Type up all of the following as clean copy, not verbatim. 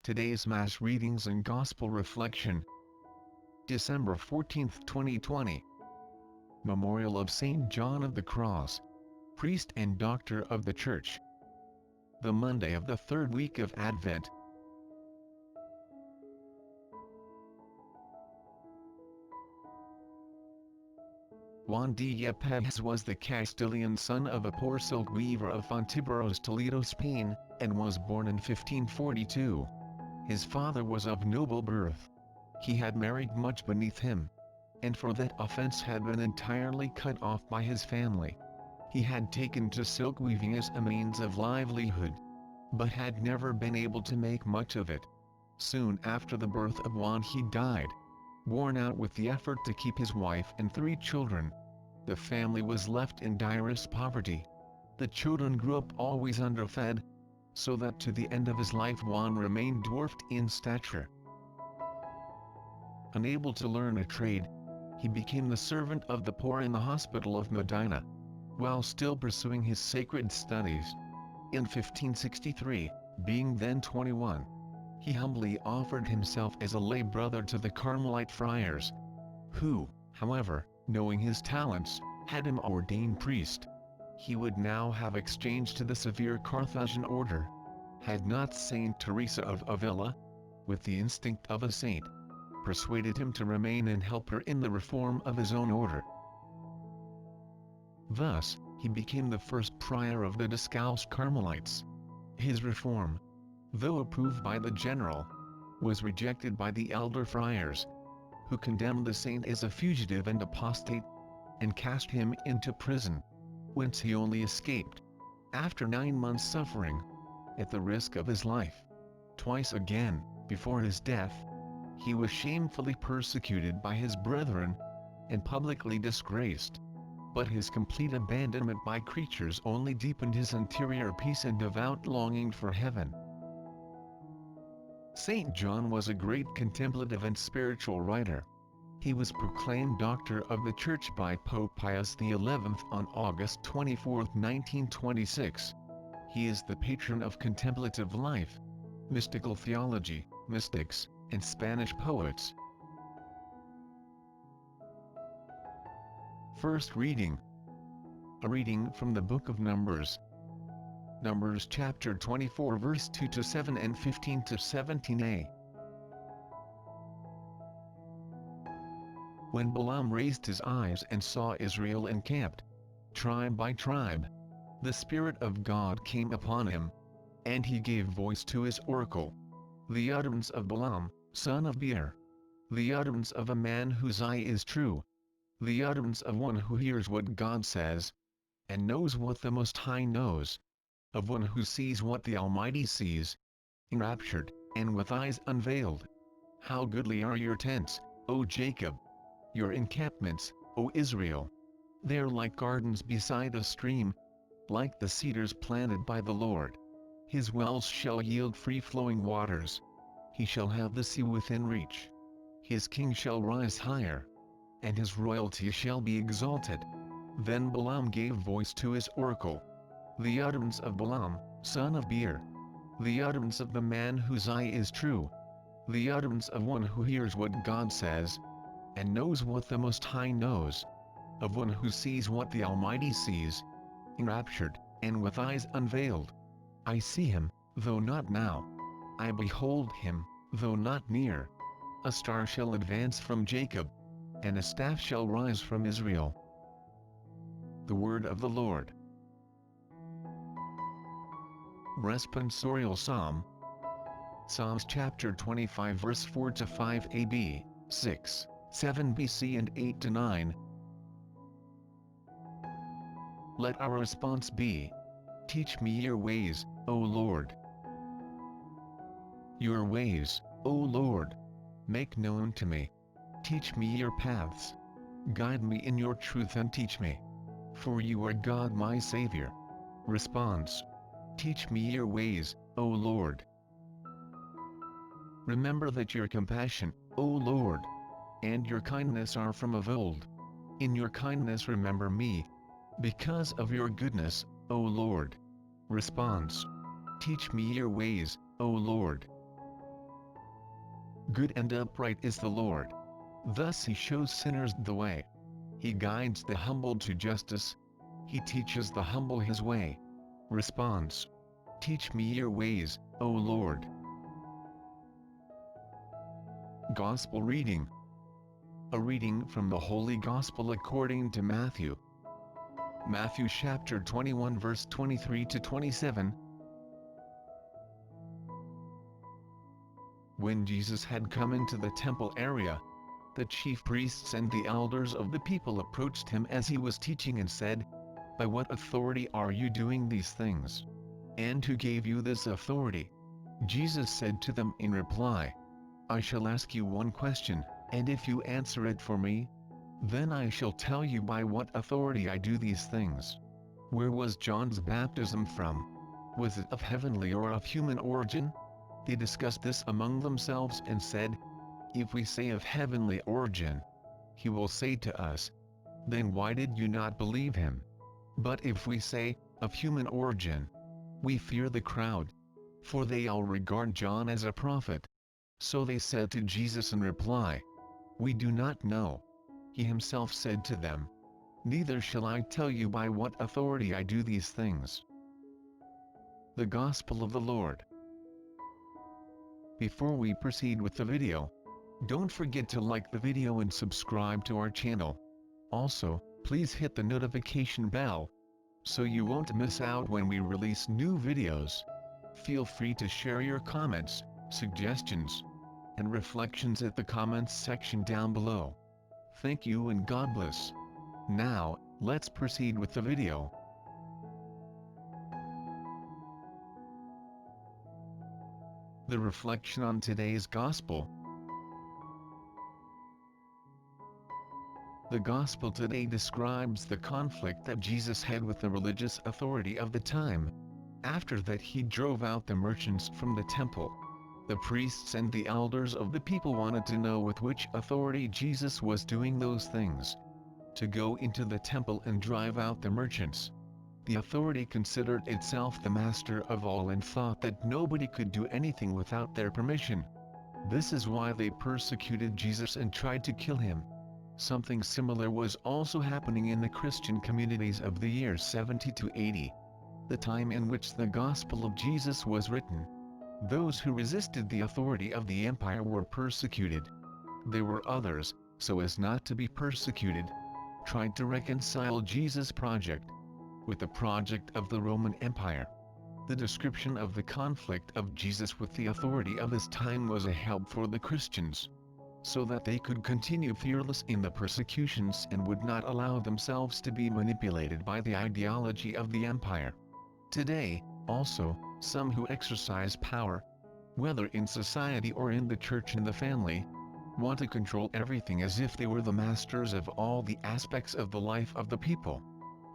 Today's Mass readings and Gospel reflection. December 14, 2020. Memorial of Saint John of the Cross, priest and doctor of the Church. The Monday of the third week of Advent. Juan de Yepes was the Castilian son of a poor silk weaver of Fontiveros, Toledo, Spain, and was born in 1542. His father was of noble birth. He had married much beneath him, and for that offense had been entirely cut off by his family. He had taken to silk weaving as a means of livelihood, but had never been able to make much of it. Soon after the birth of Juan he died, worn out with the effort to keep his wife and 3 children. The family was left in direst poverty. The children grew up always underfed, so that to the end of his life Juan remained dwarfed in stature. Unable to learn a trade, he became the servant of the poor in the hospital of Medina, while still pursuing his sacred studies. In 1563, being then 21, he humbly offered himself as a lay brother to the Carmelite friars, who, however, knowing his talents, had him ordained priest. He would now have exchanged to the severe Carthusian order, had not Saint Teresa of Avila, with the instinct of a saint, persuaded him to remain and help her in the reform of his own order. Thus, he became the first prior of the Discalced Carmelites. His reform, though approved by the general, was rejected by the elder friars, who condemned the saint as a fugitive and apostate, and cast him into prison, whence he only escaped, after 9 months' suffering, at the risk of his life. Twice again, before his death, he was shamefully persecuted by his brethren, and publicly disgraced. But his complete abandonment by creatures only deepened his interior peace and devout longing for heaven. Saint John was a great contemplative and spiritual writer. He was proclaimed Doctor of the Church by Pope Pius XI on August 24, 1926. He is the patron of contemplative life, mystical theology, mystics, and Spanish poets. First reading. A reading from the Book of Numbers. Numbers chapter 24 verse 2 to 7 and 15 to 17a. When Balaam raised his eyes and saw Israel encamped, tribe by tribe, the Spirit of God came upon him, and he gave voice to his oracle, the utterance of Balaam, son of Beor, the utterance of a man whose eye is true, the utterance of one who hears what God says, and knows what the Most High knows, of one who sees what the Almighty sees, enraptured, and with eyes unveiled. How goodly are your tents, O Jacob! Your encampments, O Israel! They are like gardens beside a stream, like the cedars planted by the Lord. His wells shall yield free-flowing waters. He shall have the sea within reach. His king shall rise higher, and his royalty shall be exalted. Then Balaam gave voice to his oracle, the utterance of Balaam, son of Beor, the utterance of the man whose eye is true, the utterance of one who hears what God says, and knows what the Most High knows, of one who sees what the Almighty sees, enraptured, and with eyes unveiled. I see him, though not now. I behold him, though not near. A star shall advance from Jacob, and a staff shall rise from Israel. The word of the Lord. Responsorial Psalm. Psalms chapter 25 verse 4 to 5 AB, 6, 7 BC and 8 to 9. Let our response be, teach me your ways, O Lord. Your ways, O Lord, make known to me. Teach me your paths. Guide me in your truth and teach me. For you are God my Savior. Response. Teach me your ways, O Lord. Remember that your compassion, O Lord, and your kindness are from of old. In your kindness remember me, because of your goodness, O Lord. Response. Teach me your ways, O Lord. Good and upright is the Lord. Thus he shows sinners the way. He guides the humble to justice. He teaches the humble his way. Response: Teach me your ways, O Lord. Gospel reading. A reading from the Holy Gospel according to Matthew. Matthew chapter 21 verse 23 to 27. When Jesus had come into the temple area, the chief priests and the elders of the people approached him as he was teaching and said, "By what authority are you doing these things? And who gave you this authority?" Jesus said to them in reply, "I shall ask you one question, and if you answer it for me, then I shall tell you by what authority I do these things. Where was John's baptism from? Was it of heavenly or of human origin?" They discussed this among themselves and said, "If we say of heavenly origin, he will say to us, 'Then why did you not believe him?' But if we say, of human origin, we fear the crowd, for they all regard John as a prophet." So they said to Jesus in reply, "We do not know." He himself said to them, "Neither shall I tell you by what authority I do these things." The Gospel of the Lord. Before we proceed with the video, don't forget to like the video and subscribe to our channel. Also, please hit the notification bell, so you won't miss out when we release new videos. Feel free to share your comments, suggestions, and reflections at the comments section down below. Thank you and God bless. Now, let's proceed with the video. The reflection on today's Gospel. The Gospel today describes the conflict that Jesus had with the religious authority of the time. After that he drove out the merchants from the temple. The priests and the elders of the people wanted to know with which authority Jesus was doing those things. To go into the temple and drive out the merchants. The authority considered itself the master of all and thought that nobody could do anything without their permission. This is why they persecuted Jesus and tried to kill him. Something similar was also happening in the Christian communities of the years 70 to 80, the time in which the Gospel of Jesus was written. Those who resisted the authority of the empire were persecuted. There were others, so as not to be persecuted, tried to reconcile Jesus' project with the project of the Roman Empire. The description of the conflict of Jesus with the authority of his time was a help for the Christians, so that they could continue fearless in the persecutions and would not allow themselves to be manipulated by the ideology of the empire. Today, also, some who exercise power, whether in society or in the church and the family, want to control everything as if they were the masters of all the aspects of the life of the people.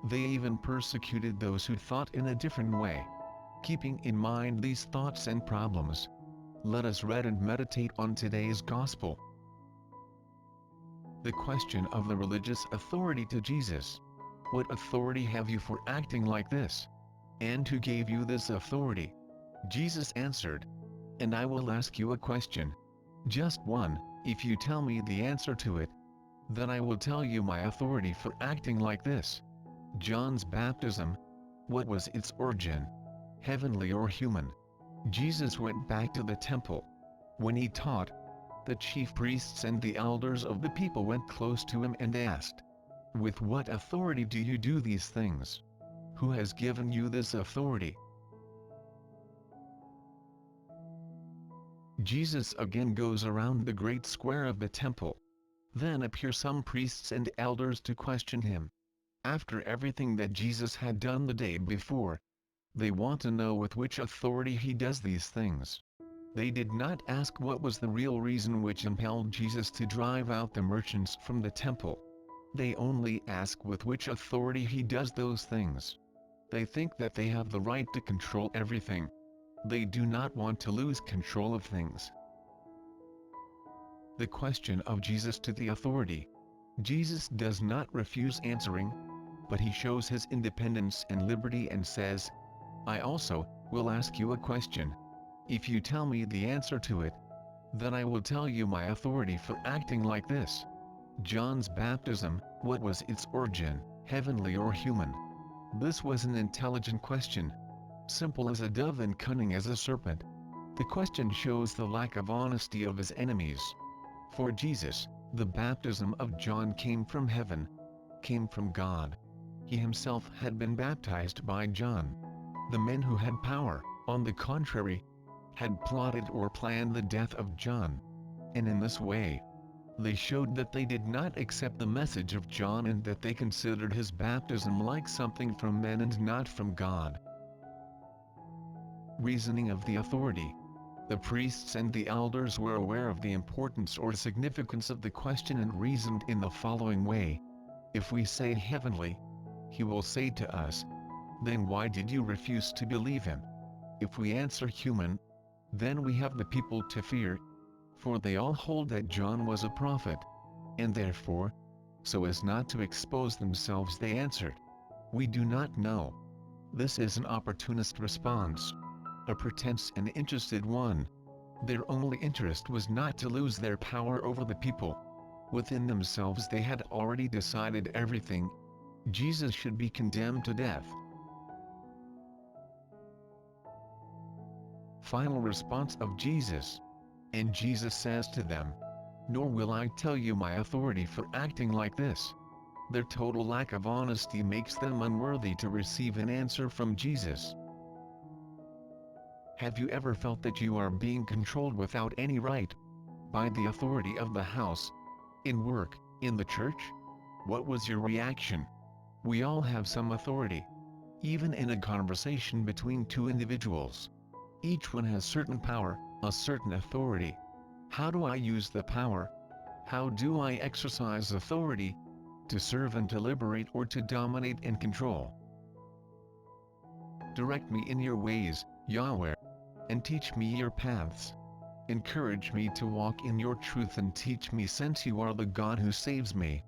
They even persecuted those who thought in a different way. Keeping in mind these thoughts and problems, let us read and meditate on today's Gospel. The question of the religious authority to Jesus. What authority have you for acting like this? And who gave you this authority? Jesus answered, "And I will ask you a question. Just one. If you tell me the answer to it, then I will tell you my authority for acting like this. John's baptism, what was its origin? Heavenly or human?" Jesus went back to the temple. When he taught, the chief priests and the elders of the people went close to him and asked, "With what authority do you do these things? Who has given you this authority?" Jesus again goes around the great square of the temple. Then appear some priests and elders to question him. After everything that Jesus had done the day before, they want to know with which authority he does these things. They did not ask what was the real reason which impelled Jesus to drive out the merchants from the temple. They only ask with which authority he does those things. They think that they have the right to control everything. They do not want to lose control of things. The question of Jesus to the authority. Jesus does not refuse answering, but he shows his independence and liberty and says, "I also will ask you a question. If you tell me the answer to it, Then I will tell you my authority for acting like this. John's baptism, what was its origin, heavenly or human? This was an intelligent question. Simple as a dove and cunning as a serpent. The question shows the lack of honesty of his enemies. For Jesus, the baptism of John came from heaven, came from God. He himself had been baptized by John. The men who had power, on the contrary, had plotted or planned the death of John. And in this way, they showed that they did not accept the message of John and that they considered his baptism like something from men and not from God. Reasoning of the authority. The priests and the elders were aware of the importance or significance of the question and reasoned in the following way. If we say heavenly, he will say to us, then why did you refuse to believe him? If we answer human, then we have the people to fear, for they all hold that John was a prophet. And therefore, so as not to expose themselves, they answered, we do not know. This is an opportunist response, a pretense and interested one. Their only interest was not to lose their power over the people. Within themselves they had already decided everything. Jesus should be condemned to death. Final response of Jesus. And Jesus says to them, nor will I tell you my authority for acting like this. Their total lack of honesty makes them unworthy to receive an answer from Jesus. Have you ever felt that you are being controlled without any right? By the authority of the house? In work? In the church? What was your reaction? We all have some authority. Even in a conversation between two individuals. Each one has certain power, a certain authority. How do I use the power? How do I exercise authority? To serve and to liberate or to dominate and control? Direct me in your ways, Yahweh, and teach me your paths. Encourage me to walk in your truth and teach me, since you are the God who saves me.